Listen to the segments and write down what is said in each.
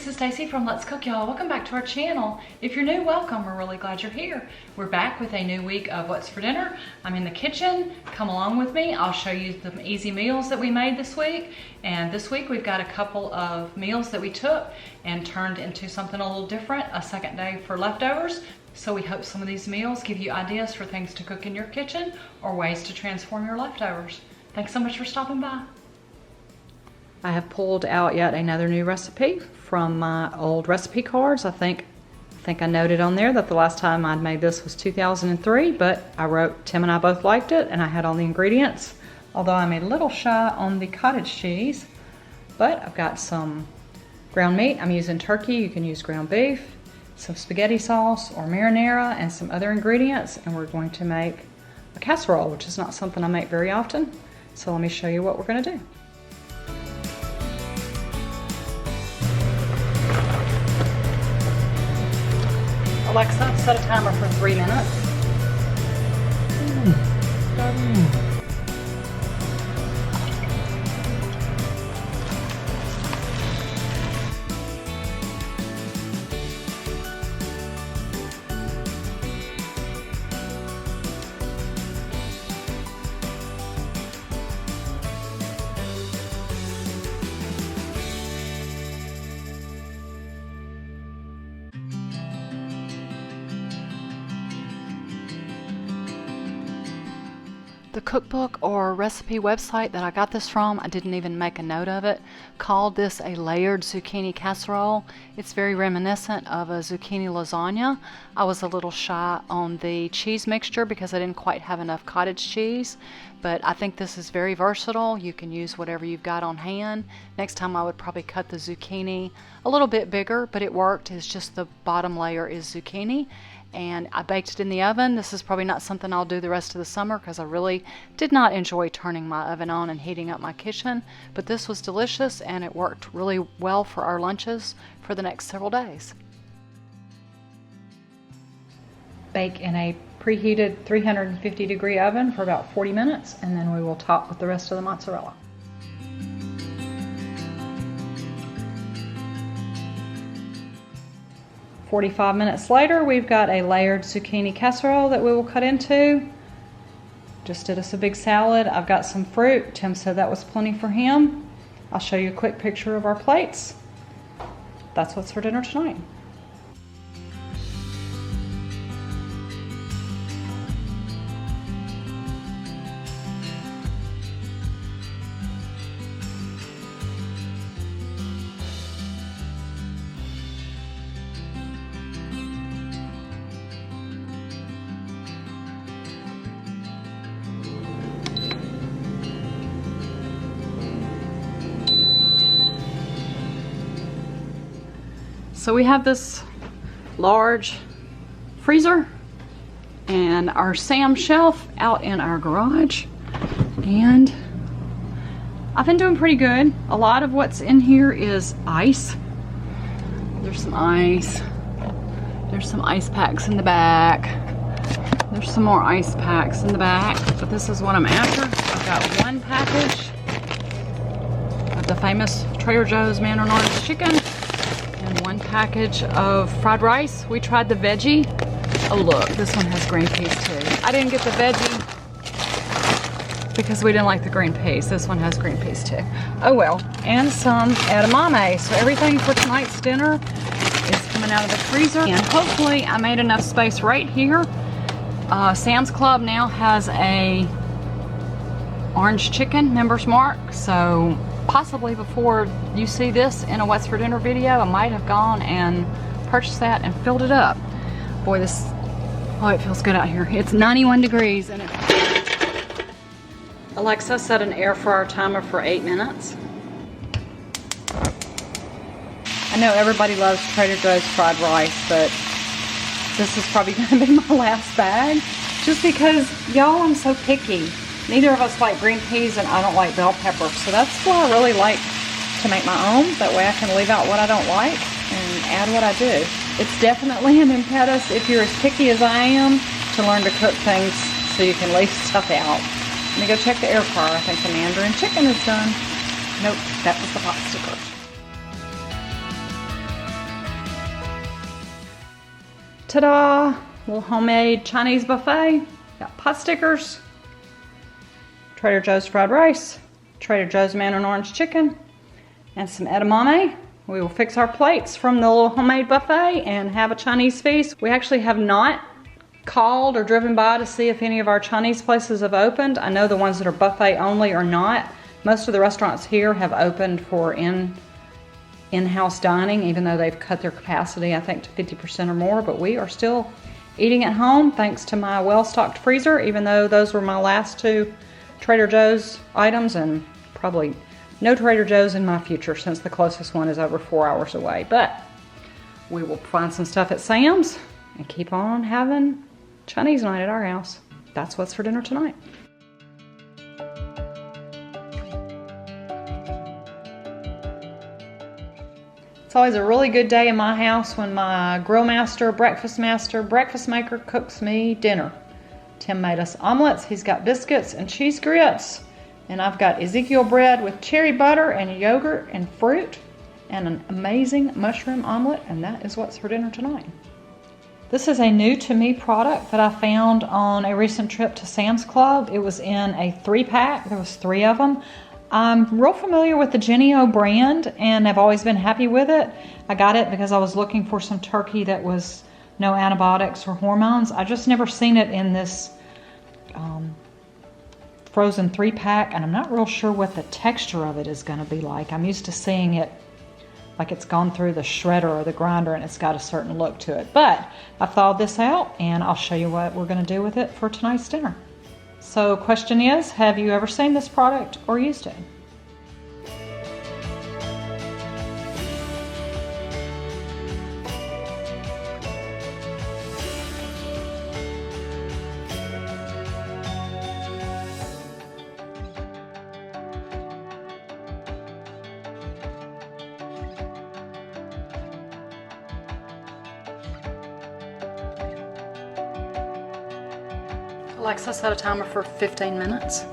this is Stacy from Let's Cook, y'all. Welcome back to our channel. If you're new, welcome. We're really glad you're here. We're back with a new week of What's for Dinner. I'm in the kitchen. Come along with me. I'll show you some easy meals that we made this week. And this week we've got a couple of meals that we took and turned into something a little different, a second day for leftovers. So we hope some of these meals give you ideas for things to cook in your kitchen or ways to transform your leftovers. Thanks so much for stopping by. I have pulled out yet another new recipe from my old recipe cards. I think I noted on there that the last time I'd made this was 2003, but I wrote Tim and I both liked it and I had all the ingredients. Although I'm a little shy on the cottage cheese, but I've got some ground meat. I'm using turkey, you can use ground beef, some spaghetti sauce or marinara and some other ingredients, and we're going to make a casserole, which is not something I make very often. So let me show you what we're gonna do. Alexa, set a timer for 3 minutes. The cookbook or recipe website that I got this from, I didn't even make a note of it, called this a layered zucchini casserole. It's very reminiscent of a zucchini lasagna. I was a little shy on the cheese mixture because I didn't quite have enough cottage cheese, but I think this is very versatile. You can use whatever you've got on hand. Next time I would probably cut the zucchini a little bit bigger, but it worked. It's just the bottom layer is zucchini. And I baked it in the oven. This is probably not something I'll do the rest of the summer because I really did not enjoy turning my oven on and heating up my kitchen. But this was delicious and it worked really well for our lunches for the next several days. Bake in a preheated 350-degree oven for about 40 minutes, and then we will top with the rest of the mozzarella. "45 minutes later, we've got a layered zucchini casserole that we will cut into. Just did us a big salad. I've got some fruit. Tim said that was plenty for him. I'll show you a quick picture of our plates. That's what's for dinner tonight. So we have this large freezer and our Sam shelf out in our garage, and I've been doing pretty good. A lot of what's in here is ice. There's some ice. There's some ice packs in the back. There's some more ice packs in the back, but this is what I'm after. I've got one package of the famous Trader Joe's Mandarin Orange chicken. One package of fried rice. We tried the veggie. Oh look, this one has green peas too. I didn't get the veggie because we didn't like the green peas. This one has green peas too. Oh well. And some edamame. So everything for tonight's dinner is coming out of the freezer. And hopefully I made enough space right here. Sam's Club now has a orange chicken members mark. So possibly before you see this in a What's for Dinner video, I might have gone and purchased that and filled it up. Boy, it feels good out here. It's 91 degrees and Alexa, set an air fryer timer for 8 minutes. I know everybody loves Trader Joe's fried rice, but this is probably gonna be my last bag just because, y'all, I'm so picky. Neither of us like green peas and I don't like bell pepper. So that's why I really like to make my own. That way I can leave out what I don't like and add what I do. It's definitely an impetus if you're as picky as I am to learn to cook things so you can leave stuff out. Let me go check the air fryer. I think the Mandarin chicken is done. Nope, that was the hot sticker. Ta-da! Little homemade Chinese buffet. Got pot stickers, Trader Joe's fried rice, Trader Joe's mandarin orange chicken, and some edamame. We will fix our plates from the little homemade buffet and have a Chinese feast. We actually have not called or driven by to see if any of our Chinese places have opened. I know the ones that are buffet only are not. Most of the restaurants here have opened for in-house dining, even though they've cut their capacity, I think, to 50% or more, but we are still eating at home thanks to my well-stocked freezer, even though those were my last two Trader Joe's items, and probably no Trader Joe's in my future since the closest one is over 4 hours away. But we will find some stuff at Sam's and keep on having Chinese night at our house. That's what's for dinner tonight. It's always a really good day in my house when my grill master, breakfast maker cooks me dinner. Tim made us omelets. He's got biscuits and cheese grits. And I've got Ezekiel bread with cherry butter and yogurt and fruit and an amazing mushroom omelet. And that is what's for dinner tonight. This is a new to me product that I found on a recent trip to Sam's Club. It was in a 3-pack. There was 3 of them. I'm real familiar with the Jennie-O brand and I've always been happy with it. I got it because I was looking for some turkey that was no antibiotics or hormones. I just never seen it in this frozen 3-pack, and I'm not real sure what the texture of it is going to be like. I'm used to seeing it like it's gone through the shredder or the grinder and it's got a certain look to it. But I thawed this out and I'll show you what we're going to do with it for tonight's dinner. So question is, have you ever seen this product or used it? Alexa, set a timer for 15 minutes.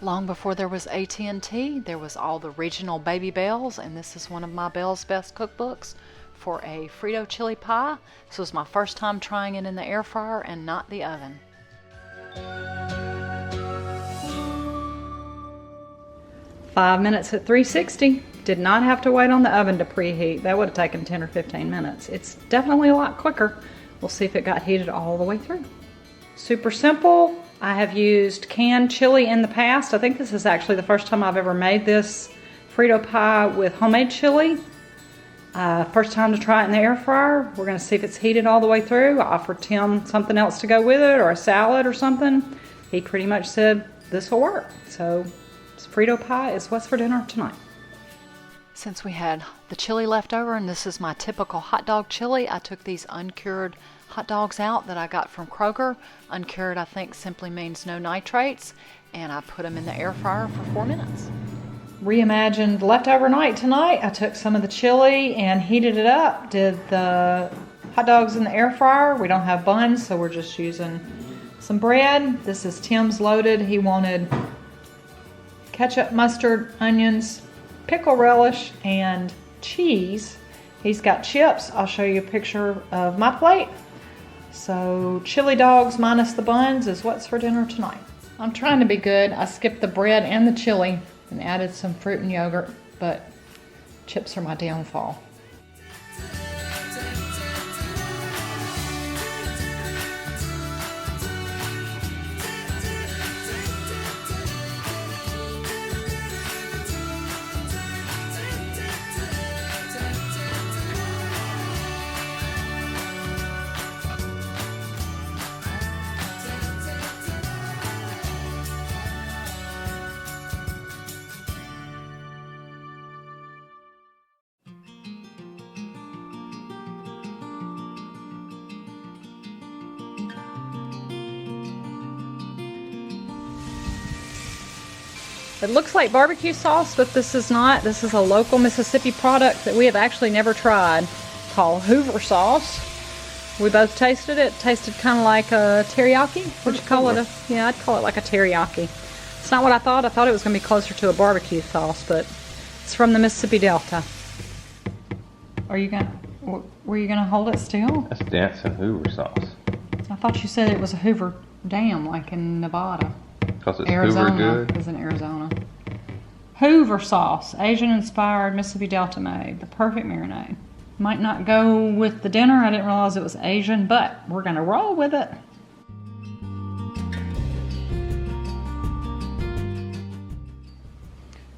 Long before there was AT&T, there was all the regional Baby Bells, and this is one of my Bell's Best cookbooks for a Frito Chili Pie. This was my first time trying it in the air fryer and not the oven. 5 minutes at 360. Did not have to wait on the oven to preheat. That would have taken 10 or 15 minutes. It's definitely a lot quicker. We'll see if it got heated all the way through. Super simple. I have used canned chili in the past. I think this is actually the first time I've ever made this Frito pie with homemade chili. First time to try it in the air fryer. We're going to see if it's heated all the way through. I offered Tim something else to go with it, or a salad or something. He pretty much said this will work. So Frito pie is what's for dinner tonight. Since we had the chili left over, and this is my typical hot dog chili, I took these uncured hot dogs out that I got from Kroger. Uncured, I think, simply means no nitrates, and I put them in the air fryer for 4 minutes. Reimagined leftover night tonight. I took some of the chili and heated it up. Did the hot dogs in the air fryer. We don't have buns, so we're just using some bread. This is Tim's loaded. He wanted ketchup, mustard, onions, pickle relish, and cheese. He's got chips. I'll show you a picture of my plate. So chili dogs minus the buns is what's for dinner tonight. I'm trying to be good. I skipped the bread and the chili and added some fruit and yogurt, but chips are my downfall. It looks like barbecue sauce, but this is not. This is a local Mississippi product that we have actually never tried, called Hoover sauce. We both tasted it. Tasted kind of like a teriyaki. Would you call it yeah, I'd call it like a teriyaki. It's not what I thought. I thought it was going to be closer to a barbecue sauce, but it's from the Mississippi Delta. Were you going to hold it still? That's dancing Hoover sauce. I thought you said it was a Hoover Dam, like in Nevada. Because it's Arizona. Hoover good? It's in Arizona. Hoover sauce, Asian-inspired, Mississippi Delta made. The perfect marinade. Might not go with the dinner. I didn't realize it was Asian, but we're going to roll with it.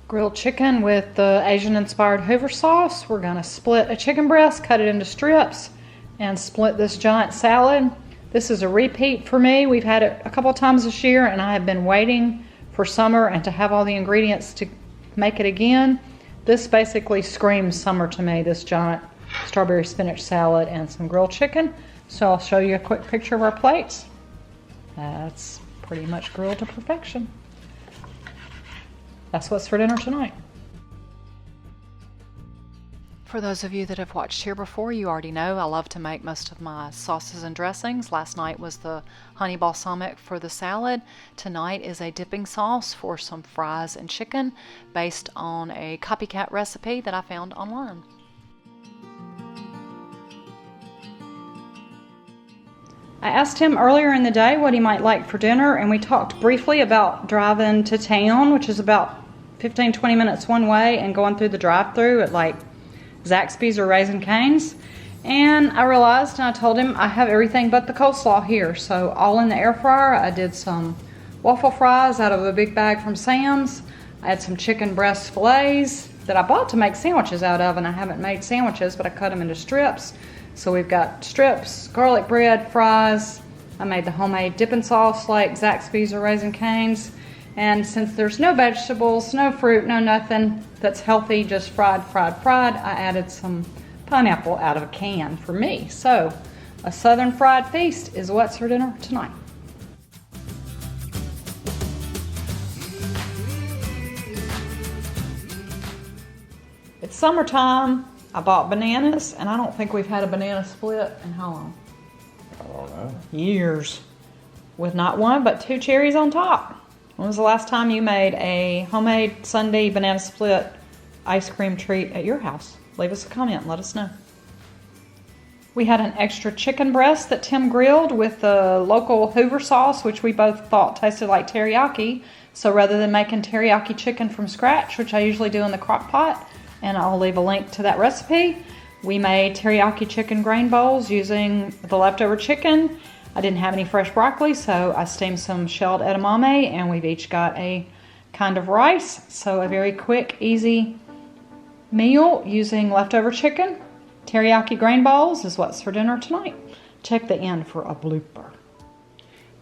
Grilled chicken with the Asian-inspired Hoover sauce. We're going to split a chicken breast, cut it into strips, and split this giant salad. This is a repeat for me. We've had it a couple times this year, and I have been waiting for summer and to have all the ingredients to make it again. This basically screams summer to me, this giant strawberry spinach salad and some grilled chicken. So I'll show you a quick picture of our plates. That's pretty much grilled to perfection. That's what's for dinner tonight. For those of you that have watched here before, you already know I love to make most of my sauces and dressings. Last night was the honey balsamic for the salad. Tonight is a dipping sauce for some fries and chicken based on a copycat recipe that I found online. I asked him earlier in the day what he might like for dinner, and we talked briefly about driving to town, which is about 15-20 minutes one way, and going through the drive-thru at like Zaxby's or Raising Cane's. And I realized, and I told him, I have everything but the coleslaw here. So all in the air fryer. I did some waffle fries out of a big bag from Sam's. I had some chicken breast fillets that I bought to make sandwiches out of, and I haven't made sandwiches, but I cut them into strips. So we've got strips, garlic bread, fries. I made the homemade dipping sauce like Zaxby's or Raising Cane's. And since there's no vegetables, no fruit, no nothing that's healthy, just fried, I added some pineapple out of a can for me. So a southern fried feast is what's for dinner tonight. It's summertime. I bought bananas, and I don't think we've had a banana split in how long? I don't know. Years. With not one, but two cherries on top. When was the last time you made a homemade Sunday banana split ice cream treat at your house? Leave us a comment and let us know. We had an extra chicken breast that Tim grilled with the local Hoover sauce, which we both thought tasted like teriyaki. So rather than making teriyaki chicken from scratch, which I usually do in the crock pot, and I'll leave a link to that recipe, we made teriyaki chicken grain bowls using the leftover chicken. I didn't have any fresh broccoli, so I steamed some shelled edamame, and we've each got a kind of rice. So a very quick, easy meal using leftover chicken. Teriyaki grain bowls is what's for dinner tonight. Check the end for a blooper.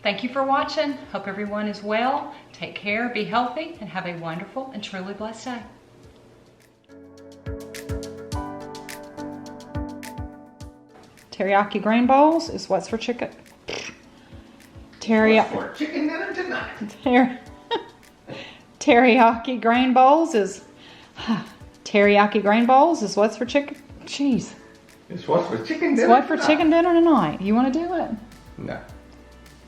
Thank you for watching. Hope everyone is well. Take care, be healthy, and have a wonderful and truly blessed day. Teriyaki grain bowls is what's for chicken. What's for chicken dinner tonight? Teriyaki grain bowls is teriyaki grain bowls is what's for chicken. Jeez. It's what's for chicken dinner. It's what for chicken dinner tonight. You want to do it? No.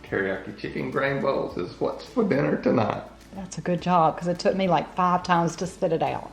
Teriyaki chicken grain bowls is what's for dinner tonight. That's a good job, because it took me like 5 times to spit it out.